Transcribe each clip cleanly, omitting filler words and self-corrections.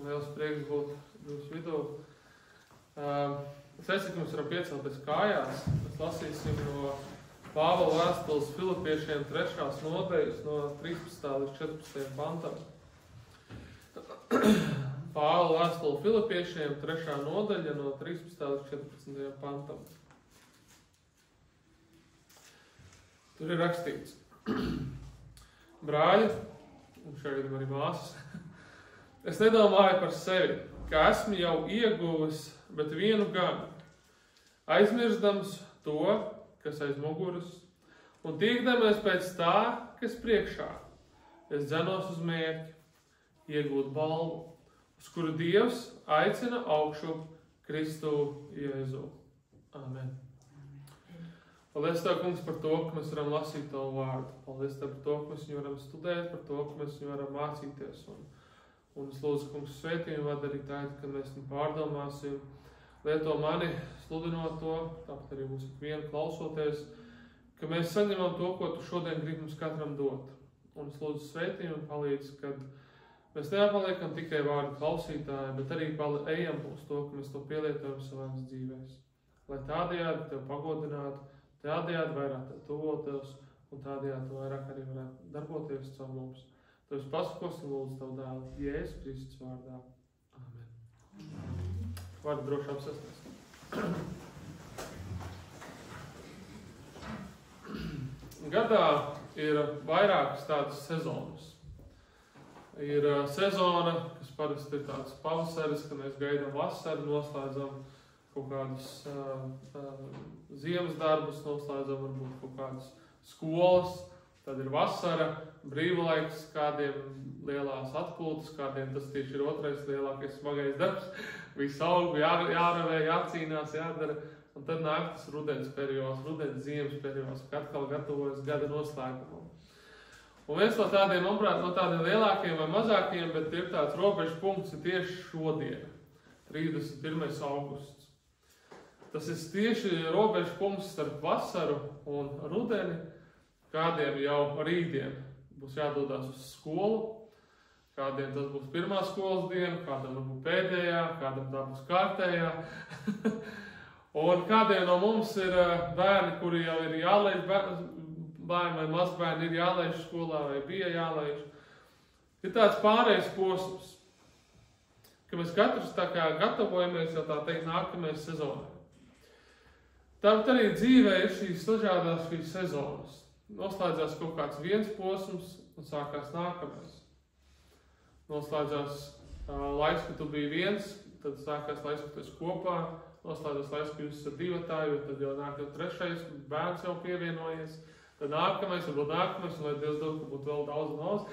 liels prieks būt jūsu vidū. Es aicinu, ka mēs varam piecelties kājās. Mēs lasīsim no Pāvila vēstules Filipiešiem 3. nodaļas no 13. līdz 14. pantam. Pāvila vēstule Filipiešiem 3. nodaļa no 13. līdz 14. pantam. Tur ir rakstīts: Brāļi, un šeit arī māsas, es nedomāju par sevi, ka esmu jau ieguvis, bet vienu gan, aizmirstams to, kas aiz muguras, un tiekdamies pēc tā, kas priekšā. Es dzenos uz mērķi, iegūt balvu, uz kuru Dievs aicina augšu Kristu Jēzu. Amen. Paldies Tev, Kungs, par to, ka mēs varam lasīt Tavu vārdu. Paldies Tev par to, ka mēs viņu varam studēt, par to, ka mēs viņu varam mācīties. Un es lūdzu, Kungs, svētījumu vada arī tā, kad mēs viņu pārdomāsim. Lieto mani, sludinot to, tāpat arī mums ikvienu klausoties, ka mēs saņemam to, ko Tu šodien gribi mums katram dot. Un es lūdzu svētījumu un palīdz, kad mēs neapaliekam tikai vārdu klausītāji, bet arī ejam uz to, ka mēs to pielietojam savās dzīvēs. Lai tādējādi Tev pagodinātu, tādējādi vairāk Tev tuvotos un tādējādi Tu vairāk arī varētu darboties caur mums. Tev es pasakos un lūdzu Tavu dēlu Jēzus Kristus vārdā. Amen. Vārdu droši apsēsties. Gadā ir vairākas tādas sezonas. Ir sezona, kas parasti ir tāds pavasaris, kad mēs gaidām vasaru, noslēdzam kaut kādus ziemas darbus, noslēdzam varbūt kaut kādas skolas, tad ir vasara, brīvlaiks, kādiem lielās atpūtas, kādiem tas tieši ir otrais lielākais smagais darbs, visu augu jāravē, jācīnās, jādara, un tad nāk tas rudens periods, rudens ziemas periods, kad atkal gatavojas gada noslēgumam. Un viens no tādiem, manuprāt, no tādiem lielākiem vai mazākiem, bet ir tāds robežu punkts ir tieši šodien, 31. augusts. Tas ir tieši robežu punkts starp vasaru un rudeni, kādiem jau rītdien būs jādodas uz skolu, kādiem tas būs pirmā skolas diena, kādam būs pēdējā, kādam tā būs kārtējā. Un kādiem no mums ir bērni, kuri jau ir jālaiž, bērni vai mazbērni ir jālaiž skolā vai bija jālaiž. Ir tāds pārējais posms, ka mēs katrs tā kā gatavojamies jau tā teikt nākamajai sezonai. Tāpat arī dzīvē ir šīs dažādās šīs sezonas. Noslēdzās kaut kāds viens posms un sākās nākamais. Noslēdzās laiks, kad tu biji viens, tad sākās laiks, kad tu esi kopā. Noslēdzās laiks, kad jūs esat divatāji, tad jau nāk jau trešais, bērns jau pievienojies. Tad nākamais, varbūt nākamais, un lai Dievs dod, ka būtu vēl daudz.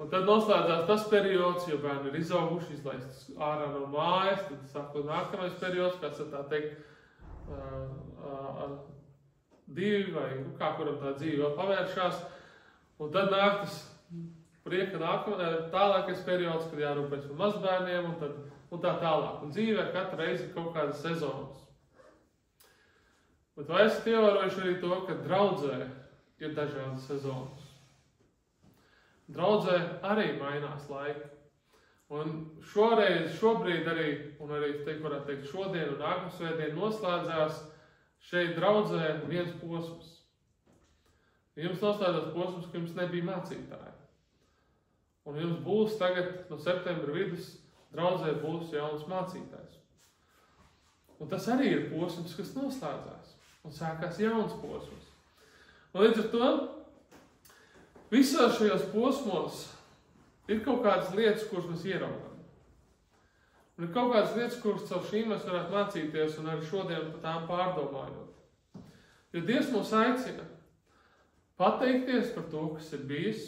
Un tad noslēdzās tas periods, jo bērni ir izauguši, izlaistas ārā no mājas, tad sākot nākamais periods, kāds tā teikt, divi vai kā kuram tā dzīve vēl pavēršās. Un tad nāk tas prieka tālākais periods, kad jārūpēs par mazbērniem un tā tālāk. Un dzīvē katru reizi ir kaut kādas sezonas. Bet vai esat ievērojuši arī to, ka draudzē ir dažādas sezonas? Draudzē arī mainās laiki. Un šobrīd arī, un arī varētu teikt šodien un nākamsvētdien noslēdzās šeit draudzē viens posms. Jums noslēdzās posms, ka jums nebija mācītāji. Un jums būs tagad no septembra vidus draudzē būs jauns mācītājs. Un tas arī ir posms, kas noslēdzās. Un sākās jauns posms. Un līdz ar to visos šajos posmos ir kaut kādas lietas, kuras mēs ieraugām. Un ir kaut kādas lietas, kuras caur šīm mēs varētu mācīties un arī šodien par tām pārdomājot. Jo Dievs mūs aicina pateikties par to, kas ir bijis,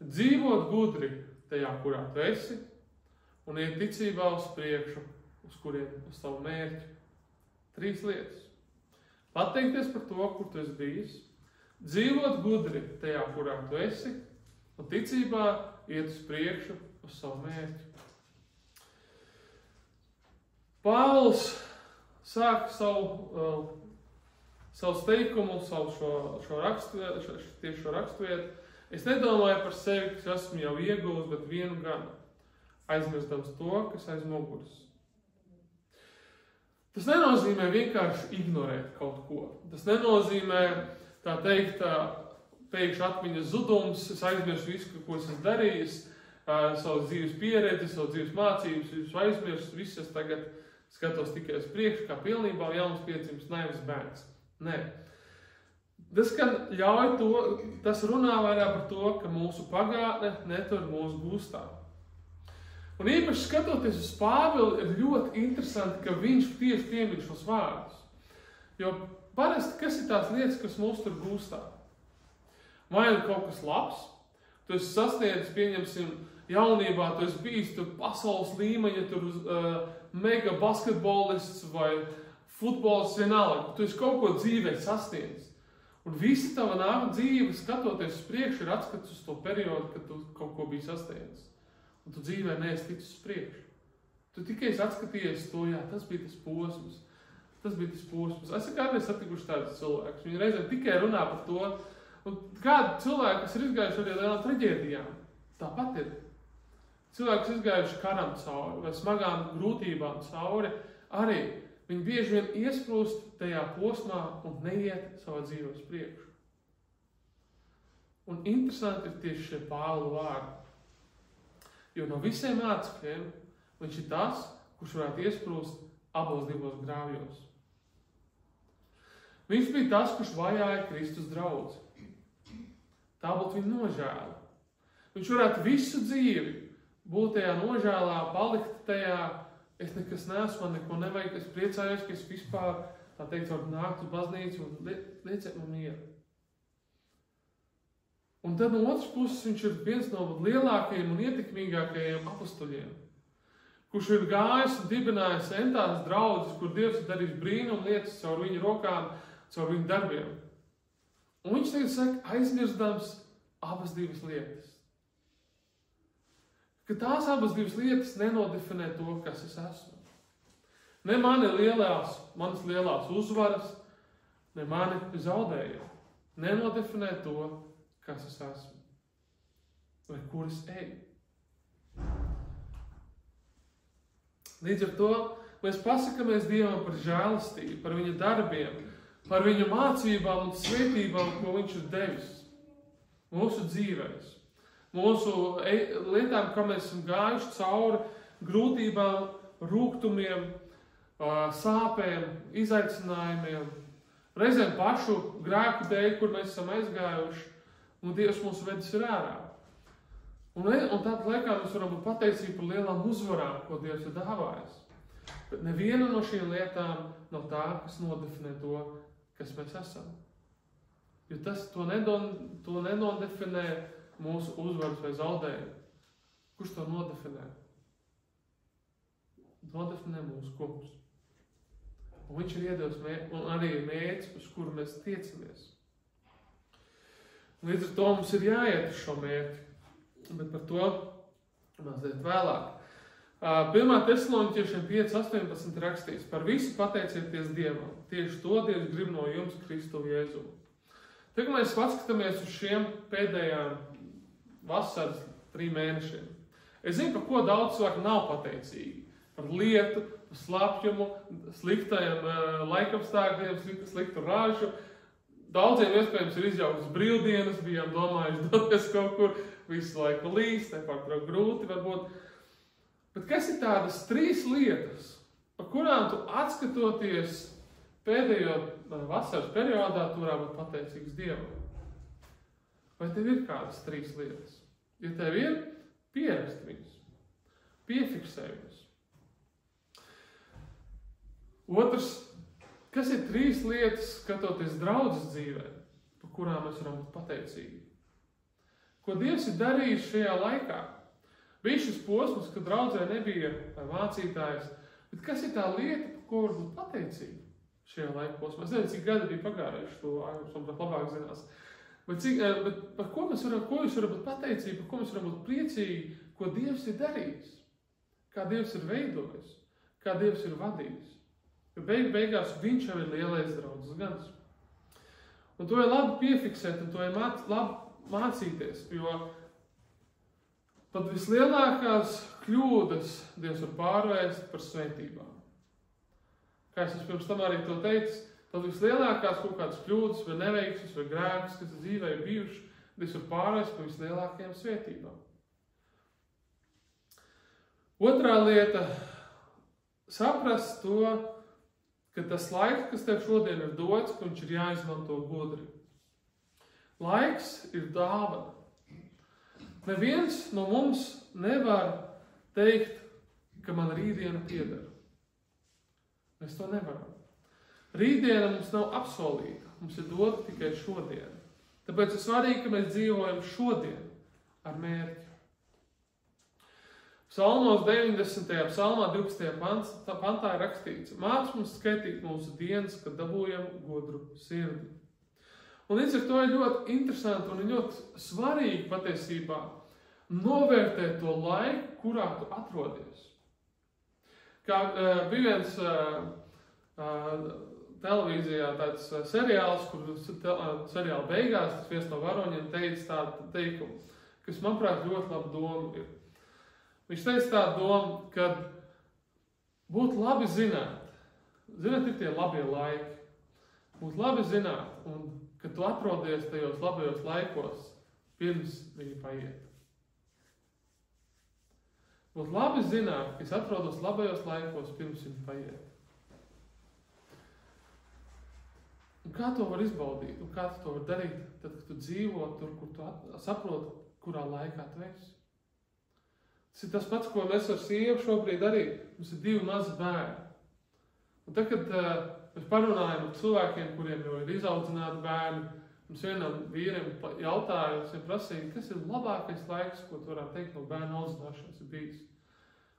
dzīvot gudri tajā, kurā tu esi, un iet ticībā uz priekšu, uz savu mērķi. 3 lietas. Pateikties par to, kur tu esi bijis, dzīvot gudri tajā, kurā tu esi, un ticībā iet uz priekšu uz savu mērķi. Pāvils sāk savu teikumu, šo raksturvietu. Es nedomāju par sevi, ka esmu jau ieguvis, bet vienu gan. aizmirstams to, kas aiz muguras. Tas nenozīmē vienkārši ignorēt kaut ko. Tas nenozīmē, tā teikt, pēkšņi atmiņas zudums, es aizmirstu visu, ko esmu darījis, savu dzīves pieredzi, savu dzīves mācības, visu aizmirstu, visu es tagad skatos tikai uz priekšu, kā pilnībā jauns piedzimis naivs bērns. Nē. Tas, ka ļauj to, tas runā vairāk par to, ka mūsu pagātne netur mūsu gūstā. Un īpaši skatoties uz Pāvilu, ir ļoti interesanti, ka viņš tieši piemin šos vārdus. Jo parasti, kas ir tās lietas, kas mūs tur gūstā? Vai ir kaut kas labs? Tu esi sasniedzis, pieņemsim, jaunībā, tu esi bijis tur pasaules līmeņa, tur mega basketbolists vai futbolists vienalga. Tu esi kaut ko dzīvē sasniedzis. Un visa tava nāva dzīve, skatoties uz priekšu, ir atskats uz to periodu, kad tu kaut ko biji sasniedzis. Un tu dzīvē neesi ticis uz priekšu. Tu tikai atskatījies to, jā, tas bija tas posms. Tas bija tas posms. Es kādreiz satikuši tādus cilvēkus. Viņi reizēm tikai runā par to. Un kādi cilvēki, kas ir izgājuši arī lielām traģēdijām, tāpat ir. Cilvēki, kas izgājuši karam cauri vai smagām grūtībām cauri, arī viņi bieži vien iesprūst tajā posmā un neiet savā dzīvē uz priekšu. Un interesanti ir tieši šie Pāvila vārdi. Jo no visiem mācekļiem viņš ir tas, kurš varētu iesprūst abos divos grāvjos. Viņš bija tas, kurš vajāja Kristus draudzi. Tā būtu viņa nožēla. Viņš varētu visu dzīvi būt tajā nožēlā, palikt tajā, es nekas neesmu, man neko nevajag, es priecājos, ka es vispār, tā teikt, varu nākt uz baznīcu un lieciet man mieru. Un tad no otras puses viņš ir viens no lielākajiem un ietekmīgākajiem apostoļiem, kurš ir gājis un dibinājis entās draudzes, kur Dievs ir darījis brīnumu lietas caur viņu rokām, caur viņu darbiem. Un viņš tagad saka, aizmirstams abas divas lietas. Ka tās abas divas lietas nenodefinē to, kas es esmu. Ne manas lielās uzvaras, ne mani zaudējumi. Nenodefinē to, kas es esmu. Vai kur es eju. Līdz ar to mēs pasakamies Dievam par žēlastību, par viņa darbiem, par viņa mācībām un svētībām, ko viņš ir devis mūsu dzīvēs. Mūsu lietām, kā mēs esam gājuši cauri grūtībām, rūgtumiem, sāpēm, izaicinājumiem, reizēm pašu grēku dēļ, kur mēs esam aizgājuši, un Dievs mūs vedis ir ārā. Un tāpat laikā mēs varam būt pateicīgi par lielām uzvarām, ko Dievs ir dāvājis. Bet neviena no šīm lietām nav tā, kas nodefinē to, kas mēs esam. Jo to nenodefinē mūsu uzvaras vai zaudējumi. Kurš to nodefinē? Nodefinē mūsu kungs. Un viņš ir iedevis un arī ir mērķis, uz kuru mēs tiecamies. Līdz ar to mums ir jāiet uz šo mērķi. Bet par to mazliet vēlāk. 1. Tesaloniķiešiem 5:18 rakstīts: par visu pateicieties Dievam. Tieši to Dievs grib no jums Kristu Jēzu. Tagad mēs paskatāmies uz šiem pēdējām vasaras 3 mēnešiem. Es zinu, par ko daudz cilvēku nav pateicīgi. Par lietu, par slapjumu, sliktajiem laikapstākļiem, sliktu ražu. Daudziem iespējams ir izjaukas brīvdienas, bijām domājuši doties kaut kur, visu laiku līst, nepārtraukt grūti varbūt. Bet kas ir tādas 3 lietas, par kurām tu atskatoties pēdējo vasaras periodā, tu varētu būt pateicīgs Dievam? Vai tev ir kādas 3 lietas? Ja tev ir, pierakst viņus, piefiksē viņus. Otrs, kas ir 3 lietas, skatoties draudzes dzīvē, par kurām mēs varam būt pateicīgi? Ko Dievs ir darījis šajā laikā? Bija šis posms, kad draudzē nebija mācītājs, bet kas ir tā lieta, par ko var būt pateicīgi šajā laika posmā? Es nezinu, cik gadi bija pagājuši, to Aigurs labāk zinās. Bet par ko jūs varat būt pateicīgi, par ko mēs varam būt priecīgi, ko Dievs ir darījis, kā Dievs ir veidojis, kā Dievs ir vadījis. Jo beigās viņš jau ir lielais draudzes gans. Un to ir labi piefiksēt, un to ir labi mācīties, jo Pat vislielākās kļūdas Dievs var pārvērst par svētībām. Kā es pirms tam arī to teicu, tad vislielākās kaut kādas kļūdas vai neveiksmes vai grēkus, kas dzīvē ir bijuši, Dievs var pārvērst par vislielākajām svētībām. Otrā lieta – saprast to, ka tas laiks, kas tev šodien ir dots, ka viņš ir jāizmanto gudri. Laiks ir dāvana. Neviens no mums nevar teikt, ka man rītdiena pieder. Mēs to nevaram. Rītdiena mums nav apsolīta, mums ir dota tikai šodien. Tāpēc ir svarīgi, ka mēs dzīvojam šodien ar mērķi. Psalmos 90. psalmā 12. pantā ir rakstīts: māc mums skaitīt mūsu dienas, kad dabūjam gudru sirdi. Un līdz ar to ir ļoti interesanti un ļoti svarīgi patiesībā novērtēt to laiku, kurā tu atrodies. Kā bija viens televīzijā tāds seriāls, kur seriāla beigās tas viens no varoņiem teica tādu teikumu, kas, manuprāt, ļoti labu domu ir. Viņš teica tādu domu, ka būtu labi zināt, ir tie labie laiki, būtu labi zināt, un ka tu atrodies tajos labajos laikos, pirms viņi paiet. Būtu labi zināt, ka es atrodos labajos laikos, pirms viņi paiet. Un kā to var izbaudīt? Un kā tu to var darīt, tad, kad tu dzīvo tur, kur tu saproti, kurā laikā tu esi? Tas ir tas pats, ko mēs ar sievu šobrīd darīt. Mums ir 2 mazi bērni. Un tad, kad mēs parunājam ar cilvēkiem, kuriem jau ir izaudzināti bērni, mums vienam vīriem jautāja, viņam prasīja, kas ir labākais laiks, ko tu varētu teikt no bērnu audzināšanas ir bijis.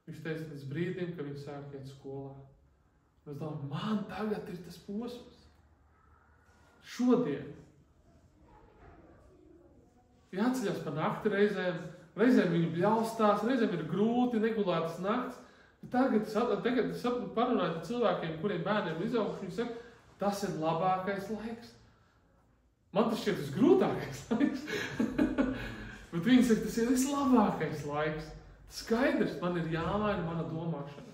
Viņš teica, līdz brīdim, kad viņi sāk iet skolā. Un es domāju, man tagad ir tas posms. Šodien. Jāceļas pa nakti reizēm viņi bļaustās, reizēm ir grūti, negulētas nakts. Tagad es parunāju ar cilvēkiem, kuriem bērniem ir izauguši, viņi saka, tas ir labākais laiks. Man tas šķiet visgrūtākais laiks. Bet viņi saka, tas ir vislabākais laiks. Skaidrs, man ir jāmaina mana domāšana.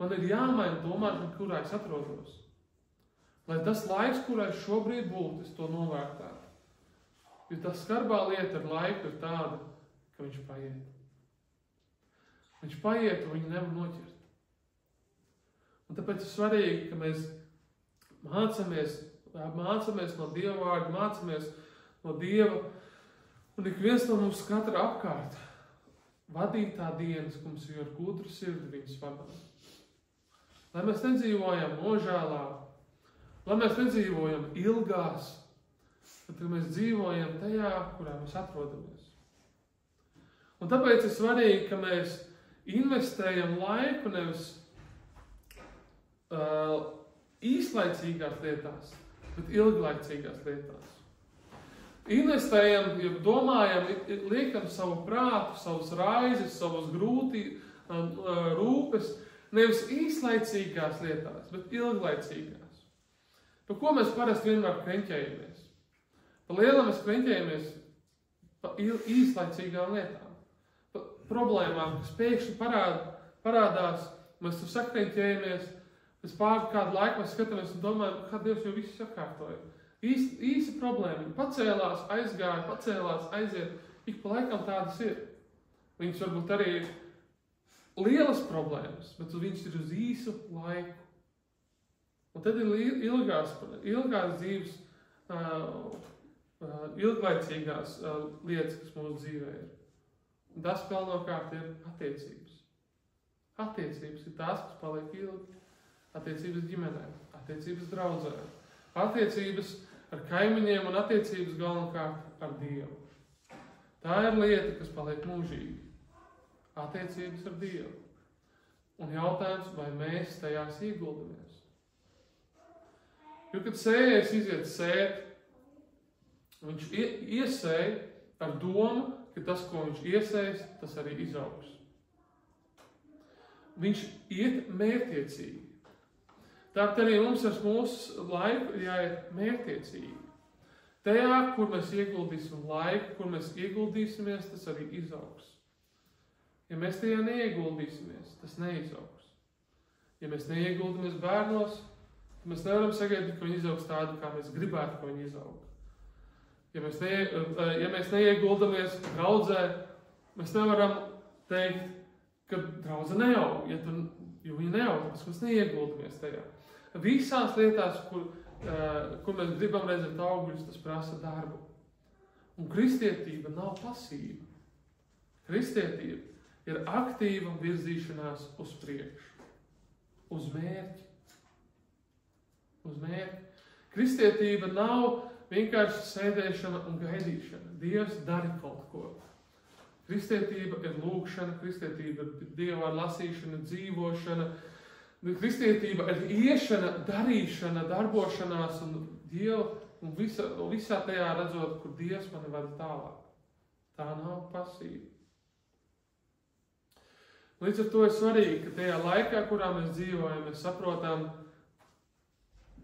Man ir jāmaina domāšana, kurā es atrodos. Lai tas laiks, kurā es šobrīd būtu, es to novērtētu. Jo tā skarbā lieta ar laiku ir tāda, ka viņš paiet. Viņš paiet, un viņu nevar noķert. Un tāpēc ir svarīgi, ka mēs mācamies no Dieva vārda, mācamies no Dieva, un ik viens no mums katra apkārt vadīt tā dienas, ka mums ir ar gudru sirdi viņas vadām. Lai mēs nedzīvojam nožēlā, lai mēs nedzīvojam ilgās, bet mēs dzīvojam tajā, kurā mēs atrodamies. Un tāpēc ir svarīgi, ka mēs investējam laiku nevis īslaicīgās lietās, bet ilglaicīgās lietās. Investējam, ja domājam, liekam savu prātu, savus raizes, savus rūpes, nevis īslaicīgās lietās, bet ilglaicīgās. Par ko mēs parasti vienmēr kreņķējamies? Pa lielam mēs kreņķējamies pa īslaicīgām lietām. Pa problēmām, kas pēkšņi parādās, mēs tur sakreņķējamies, pēc kādu laiku mēs skatāmies un domājam, kā Dievs jau visu sakārtoja. Īsa problēma. Viņa pacēlās, aizgāja, aiziet. Ik pa laikam tādas ir. Viņas varbūt arī ir lielas problēmas, bet viņas ir uz īsu laiku. Un tad ir ilgās dzīves, ilglaicīgās lietas, kas mūsu dzīvē ir. Un tas galvenokārt ir attiecības. Attiecības ir tās, kas paliek ilgi. Attiecības ģimenē, attiecības draudzē, attiecības ar kaimiņiem un attiecības galvenokārt ar Dievu. Tā ir lieta, kas paliek mūžīgi. Attiecības ar Dievu. Un jautājums, vai mēs tajās ieguldamies. Jo, kad sējējs iziet sēt, viņš iesēj ar domu, ka tas, ko viņš iesējs, tas arī izaugs. Viņš iet mērķtiecīgi. Tāpēc arī mums ar mūsu laiku jāiet mērķtiecīgi. Tajā, kur mēs ieguldīsim laiku, kur mēs ieguldīsimies, tas arī izaugs. Ja mēs tajā neieguldīsimies, tas neizaugs. Ja mēs neieguldamies bērnos, tad mēs nevaram sagaidīt, ka viņi izaugs tādu, kā mēs gribētu, ka viņi izaug. Ja mēs neieguldamies draudzē, mēs nevaram teikt, ka draudze neaug, jo viņi neaug, tāpēc mēs neieguldamies tajā. Visās lietās, kur mēs gribam redzēt augļus, tas prasa darbu. Un kristietība nav pasīva. Kristietība ir aktīva virzīšanās uz priekšu. Uz mērķi. Uz mērķi. Kristietība nav vienkārši sēdēšana un gaidīšana. Dievs dara kaut ko. Kristietība ir lūgšana, kristietība ir Dieva lasīšana, dzīvošana. Kristietība ir iešana, darīšana, darbošanās un Dievu un visā tajā redzot, kur Dievs mani vada tālāk. Tā nav pasīva. Līdz ar to ir svarīgi, ka tajā laikā, kurā mēs dzīvojam, mēs saprotam,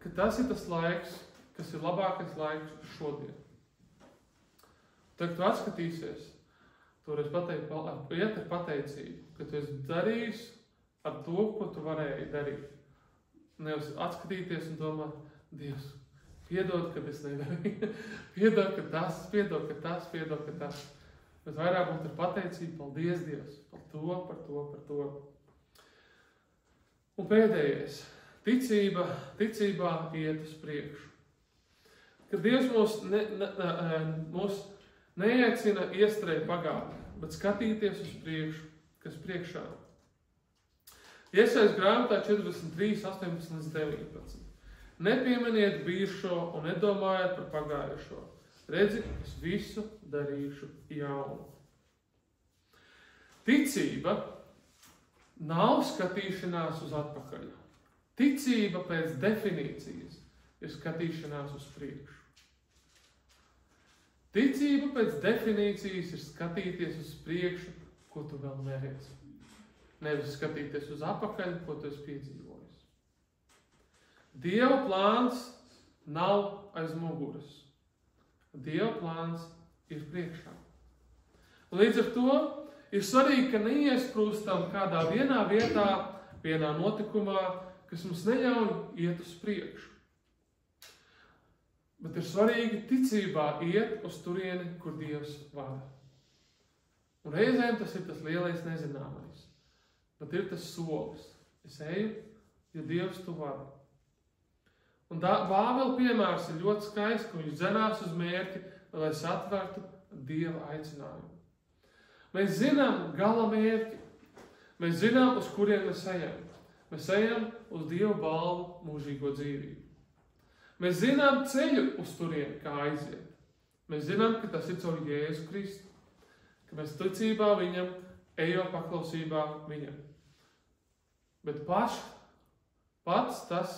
ka tas ir tas laiks, kas ir labākais laiks šodien. Tad, kad tu atskatīsies, toreiz iet ar pateicību, ka tu esi darījis ar to, ko tu varēji darīt. Nevis atskatīties un domāt, Dievs, piedod, kad es nedarīju. Piedod, ka tas. Bet vairāk būt ar pateicību, paldies Dievs, par to. Un pēdējais, ticībā iet uz priekšu. Kad Dievs mūs neaicina iestrēt pagātnē, bet skatīties uz priekšu, kas priekšā. Iesajas grāmatā 43, 18-19. Nepieminiet bijušo un nedomājiet par pagājušo. Redzi, es visu darīšu jaunu. Ticība nav skatīšanās uz atpakaļ. Ticība pēc definīcijas ir skatīšanās uz priekšu. Ticība pēc definīcijas ir skatīties uz priekšu, ko tu vēl neredzi. Nevis skatīties uz atpakaļ, ko tu esi piedzīvojis. Dieva plāns nav aiz muguras. Dieva plāns ir priekšā. Un līdz ar to ir svarīgi, ka neiesprūstam kādā vienā vietā, vienā notikumā, kas mums neļauj iet uz priekšu. Bet ir svarīgi ticībā iet uz turieni, kur Dievs vada. Un reizēm tas ir tas lielais nezināmais. Bet ir tas solis. Es eju, jo Dievs tu vada. Un Vāvela piemērs ir ļoti skaists, ka viņš dzenās uz mērķi, lai satvertu Dieva aicinājumu. Mēs zinām gala mērķi. Mēs zinām, uz kuriem mēs ejam. Mēs ejam uz Dieva balvu mūžīgo dzīvību. Mēs zinām ceļu uz turieni, kā aiziet. Mēs zinām, ka tas ir caur Jēzu Kristu. Ka mēs ticībā viņam, ejot paklausībā viņam. Bet pats tas,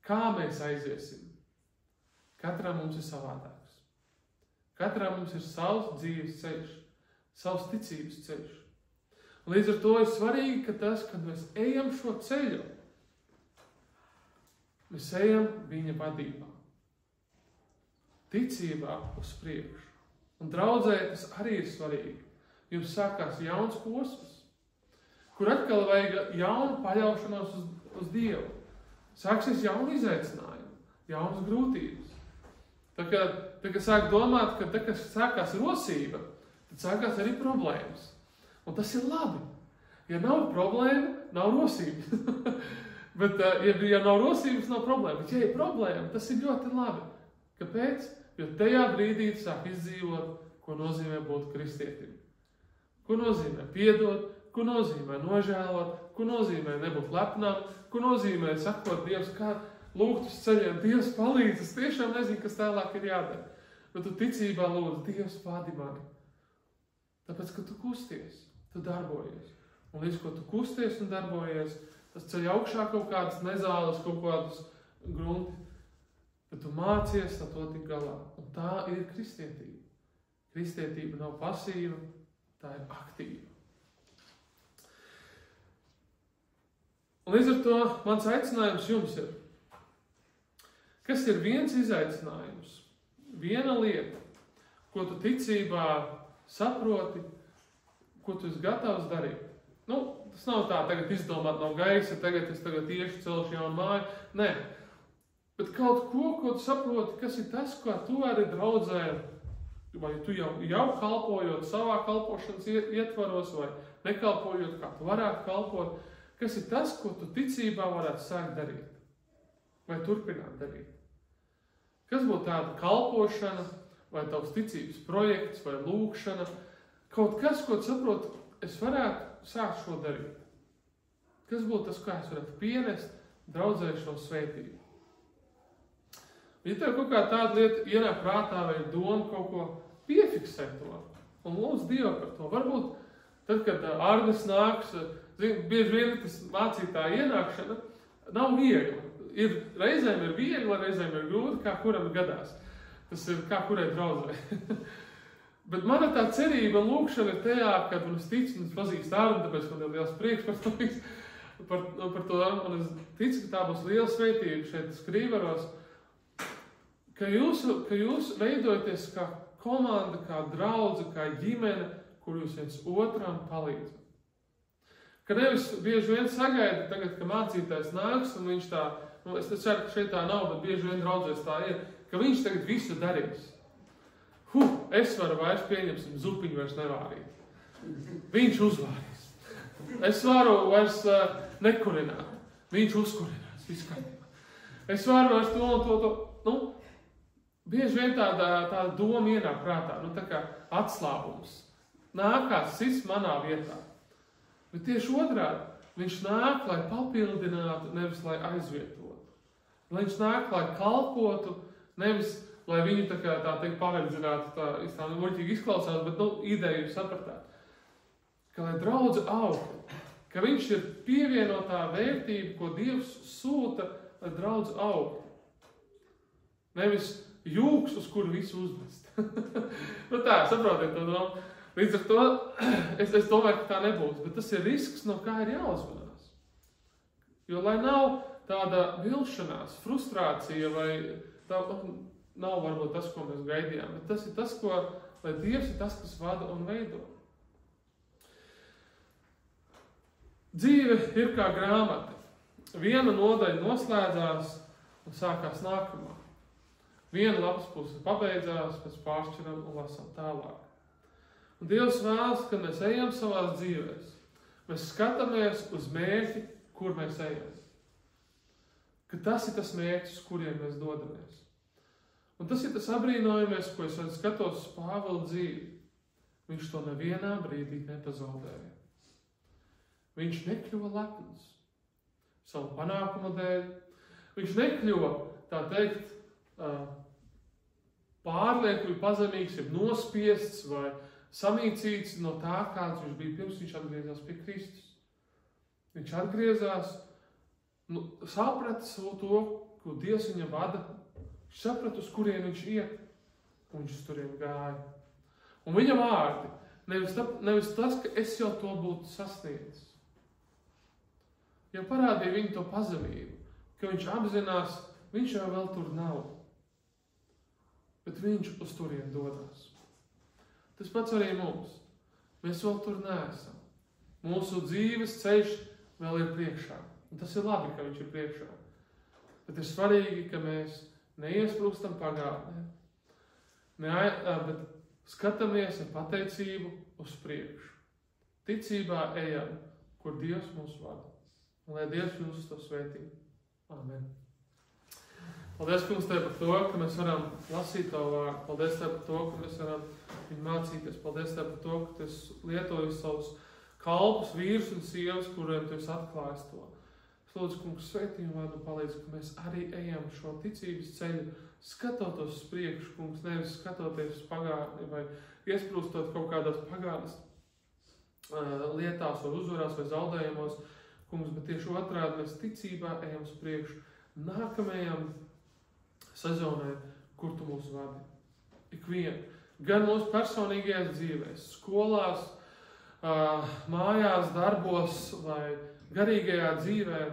kā mēs aiziesim, katram mums ir savādāks. Katram mums ir savs dzīves ceļš, savs ticības ceļš. Un līdz ar to ir svarīgi, ka tas, kad mēs ejam šo ceļu, mēs ejam viņa vadībā. Ticībā uz priekšu. Un draudzē tas arī ir svarīgi. Jums sākās jauns posms, kur atkal vajag jaunu paļaušanos uz Dievu. Sāksies jauni izaicinājumi, jaunas grūtības. Tā kā sāk domāt, ka kad sākās rosība, tad sākās arī problēmas. Un tas ir labi. Ja nav problēma, nav rosība. Bet, ja nav rosības, nav problēma. Bet, ja ir problēma, tas ir ļoti labi. Kāpēc? Jo tajā brīdī sāk izdzīvot, ko nozīmē būt kristietim. Ko nozīmē piedot, ko nozīmē nožēlot, ko nozīmē nebūt lepnam, ko nozīmē sakot Dievs, kā lūgt uz ceļiem, Dievs palīdz, es tiešām nezinu, kas tālāk ir jādara. Bet tu ticībā lūdz, Dievs vadi mani. Tāpēc, ka tu kusties, tu darbojies. Un līdz ko tu kusties un darbojies, tas ceļ augšā kaut kādas nezāles, kaut kādus grunti, bet tu mācies ar to tik galā. Un tā ir kristietība. Kristietība nav pasīva, tā ir aktīva. Un līdz ar to mans aicinājums jums ir, kas ir viens izaicinājums, viena lieta, ko tu ticībā saproti, ko tu esi gatavs darīt. Tas nav tā, tagad izdomāt no gaisa, tagad iešu celšu jaunu māju. Nē, bet kaut ko tu saproti, kas ir tas, ko tu arī draudzē, vai tu jau kalpojot savā kalpošanas ietvaros, vai nekalpojot, kā tu varētu kalpot, kas ir tas, ko tu ticībā varētu sākt darīt, vai turpināt darīt. Kas būtu tāda kalpošana, vai tavs ticības projekts, vai lūkšana, kaut kas, ko tu saproti, es varētu sākt šo darīt. Kas būtu tas, kā es varētu pienest draudzē šo svētību? Ja tev kaut kā tāda lieta ienāk prātā vai ir doma kaut ko piefiksēt to un lūdz Dievu par to. Varbūt tad, kad Arnis nāks, bieži vien tas mācītāja ienākšana nav viegli. Reizēm ir viegli, reizēm ir grūti, kā kuram gadās. Tas ir kā kurai draudzē. Bet mana tā cerība un lūkšana ir tajā, kad es ticu un es pazīstu Arni, tāpēc man ir liels prieks par to, un es ticu, ka tā būs liela svētība šeit Skrīveros, ka jūs veidojaties kā komanda, kā draudze, kā ģimene, kur jūs viens otram palīdzat. Ka nevis bieži vien sagaida tagad, ka mācītājs nāks, un viņš tā, es ceru, ka šeit tā nav, bet bieži vien draudzēs tā ir, ka viņš tagad visu darīs. Es varu vairs pieņemsim, zupiņu vairs nevārīt. Viņš uzvārīs. Es varu vairs nekurināt. Viņš uzkurinās, viss kārtībā. Es varu vairs to un to. Bieži vien tāda doma ienāk prātā, tā kā atslābums. Nākās sis manā vietā. Bet tieši otrādi, viņš nāk, lai papildinātu, nevis lai aizvietotu. Lai viņš nāk, lai kalpotu, nevis lai viņu tā teikt paverdzinātu, tā muļķīgi izklausās, bet ideju sapratāt. Ka lai draudze augtu, ka viņš ir pievienotā vērtība, ko Dievs sūta, lai draudze augtu. Nevis jūks, uz kuru visu uzmest. Tā, saprotiet to domu. Līdz ar to, es domāju, ka tā nebūs, bet tas ir risks, no kā ir jāuzmanās. Jo, lai nav tāda vilšanās, frustrācija vai tā, nav varbūt tas, ko mēs gaidījām, bet tas ir tas, lai Dievs ir tas, kas vada un veido. Dzīve ir kā grāmata. Viena nodaļa noslēdzās un sākās nākamā. Viena lapas puse pabeidzās, pēc pāršķiram un lasām tālāk. Un Dievs vēlas, kad mēs ejam savās dzīvēs, mēs skatāmies uz mērķi, kur mēs ejam. Ka tas ir tas mērķis, uz kuriem mēs dodamies. Un tas ir tas abrīnojamies, ko es skatos uz Pāvila dzīvi. Viņš to nevienā brīdī nepazaudēja. Viņš nekļuva lepns savu panākumu dēļ. Viņš nekļuva, tā teikt, pārliekami pazemīgs, ir nospiests vai samīcīts no tā, kāds viņš bija pirms viņš atgriezās pie Kristus. Viņš atgriezās, saprata savu to, ko Dievs viņam vada. Viņš saprata, uz kurien viņš iet, un viņš uz turien gāja. Un viņa vārdi, nevis tas, ka es jau to būtu sasniedzis. Jau parādīja viņu to pazemību, ka viņš apzinās, viņš jau vēl tur nav. Bet viņš uz turien dodās. Tas pats arī mums. Mēs vēl tur neesam. Mūsu dzīves ceļš vēl ir priekšā. Un tas ir labi, ka viņš ir priekšā. Bet ir svarīgi, ka mēs neiesprūstam pagātnē, bet skatāmies ar pateicību uz priekšu. Ticībā ejam, kur Dievs mūs vada. Un lai Dievs jūs to svētī. Amen. Paldies, kungs, Tev par to, ka mēs varam lasīt Tavu vārdu. Paldies Tev par to, ka mēs varam viņu mācīties. Paldies Tev par to, ka Tu lietoji savus kalpus, vīrus un sievas, kuriem Tu esi atklājis to. Lūdzu, kungs, svētī un vārdu palīdz, ka mēs arī ejam šo ticības ceļu, skatoties uz priekšu, kungs, nevis skatoties uz pagātni vai iesprūstot kaut kādās pagātnes lietās vai uzvarās vai zaudējumos, kungs, bet tieši otrādi mēs ticībā ejam uz priekšu nākamajam sezonai, kur Tu mūs vadi. Ikvien, gan mūsu personīgajās dzīvēs, skolās, mājās, darbos vai garīgajā dzīvē,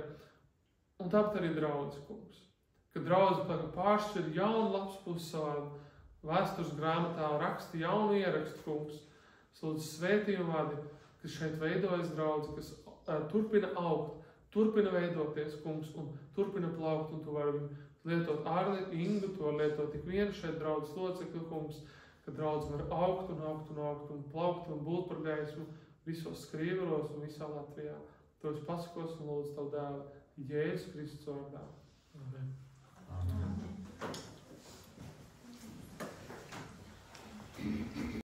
un tāpat arī draudze, kungs. Kad draudze pāršķir jaunu lapas pusi savā vēstures grāmatā raksti jaunu ierakstu, kungs. Es lūdzu svētījumu vārdi, kas šeit veidojas draudzi, kas turpina augt, turpina veidoties, kungs, un turpina plaukt, un tu vari lietot Ārli, Ingu, to lietot tik vienu šeit draudzes locekli, kungs, ka draudz var augt un augt un augt un plaukt un būt par gaismu visos Skrieveros un visā Latvijā. To es pasakos un lūdzu tavu dēlu Jēzus Kristus vārdā. Amen.